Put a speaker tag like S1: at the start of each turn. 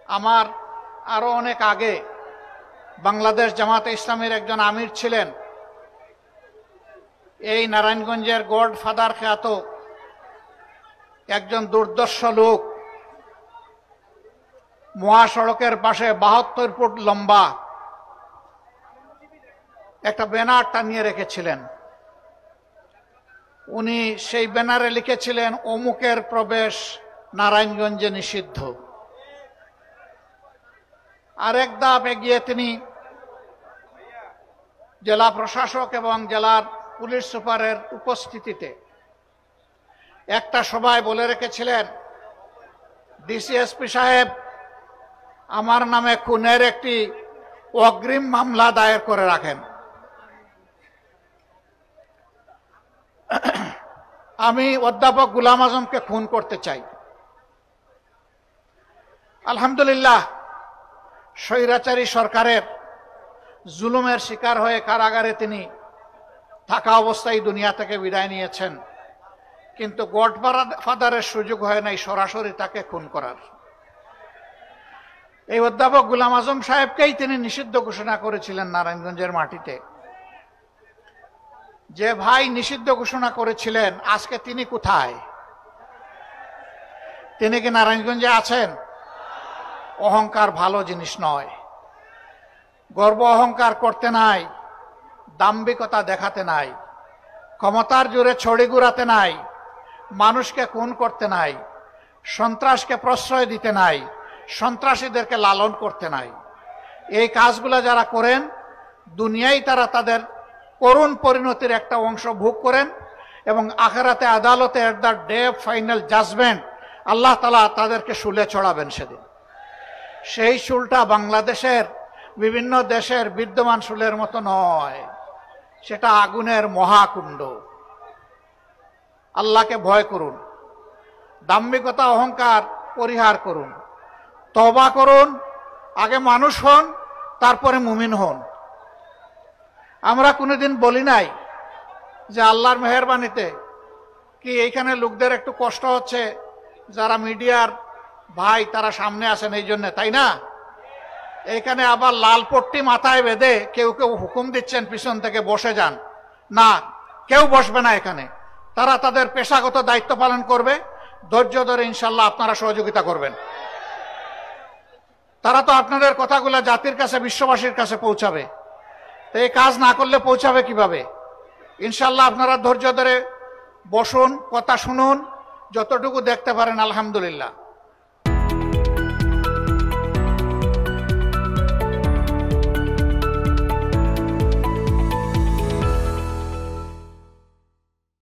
S1: আমার আরো অনেক আগে বাংলাদেশ জামাতে ইসলামীর একজন আমির ছিলেন। এই নারায়ণগঞ্জের গডফাদার খ্যাত একজন দুর্দর্শ লোক মহাসড়কের পাশে 72 ফুট লম্বা একটা ব্যানার টানিয়ে রেখেছিলেন। উনি সেই ব্যানারে লিখেছিলেন, অমুকের প্রবেশ নারায়ণগঞ্জে নিষিদ্ধ। আরেক ধাপ এগিয়ে তিনি জেলা প্রশাসক এবং জেলার পুলিশ সুপারের উপস্থিতিতে একটা সভায় বলে রেখেছিলেন, ডিসিএসপি সাহেব, আমার নামে খুনের একটি অগ্রিম মামলা দায়ের করে রাখেন। আমি অধ্যাপক গোলাম আজমকে খুন করতে চাই। আলহামদুলিল্লাহ, স্বৈরাচারী সরকারের জুলুমের শিকার হয়ে কারাগারে তিনি থাকা অবস্থায় দুনিয়া থেকে বিদায় নিয়েছেন, কিন্তু গডফাদারের সুযোগ হয় নাই সরাসরি তাকে খুন করার। এই অধ্যাপক গোলাম আজম সাহেবকেই তিনি নিষিদ্ধ ঘোষণা করেছিলেন নারায়ণগঞ্জের মাটিতে। যে ভাই নিষিদ্ধ ঘোষণা করেছিলেন, আজকে তিনি কোথায়? তিনি কি নারায়ণগঞ্জে আছেন? অহংকার ভালো জিনিস নয়। গর্ব অহংকার করতে নাই, দাম্ভিকতা দেখাতে নাই, ক্ষমতার জোরে ছড়ি ঘুরাতে নাই, মানুষকে খুন করতে নাই, সন্ত্রাসকে প্রশ্রয় দিতে নাই, সন্ত্রাসীদেরকে লালন করতে নাই। এই কাজগুলো যারা করেন, দুনিয়ায় তারা তাদের করুণ পরিণতির একটা অংশ ভোগ করেন এবং আখিরাতে আদালতে at the day of final judgement Allah তাআলা তাদেরকে শুলে চড়াবেন সেদিন। সেই শুলটা বাংলাদেশের বিভিন্ন দেশের বিদ্যমান শুলের মতো নয়, সেটা আগুনের মহাকুণ্ড। আল্লাহকে ভয় করুন, দাম্ভিকতা অহংকার পরিহার করুন, তওবা করুন, আগে মানুষ হন তারপরে মুমিন হন। আমরা কোনোদিন বলি নাই যে আল্লাহর মেহেরবানিতে কি এইখানে লোকদের একটু কষ্ট হচ্ছে, যারা মিডিয়ার ভাই তারা সামনে আসেন এই জন্য, তাই না? এইখানে আবার লাল পট্টি মাথায় বেঁধে কেউ কেউ হুকুম দিচ্ছেন পিছন থেকে বসে যান। না, কেউ বসবে না এখানে। তারা তাদের পেশাগত দায়িত্ব পালন করবে, ধৈর্য ধরে ইনশাল্লাহ আপনারা সহযোগিতা করবেন। তারা তো আপনাদের কথাগুলো জাতির কাছে, বিশ্ববাসীর কাছে পৌঁছাবে। তো এই কাজ না করলে পৌঁছাবে কিভাবে? ইনশাল্লাহ আপনারা ধৈর্য ধরে বসুন, কথা শুনুন, যতটুকু দেখতে পারেন আলহামদুলিল্লাহ।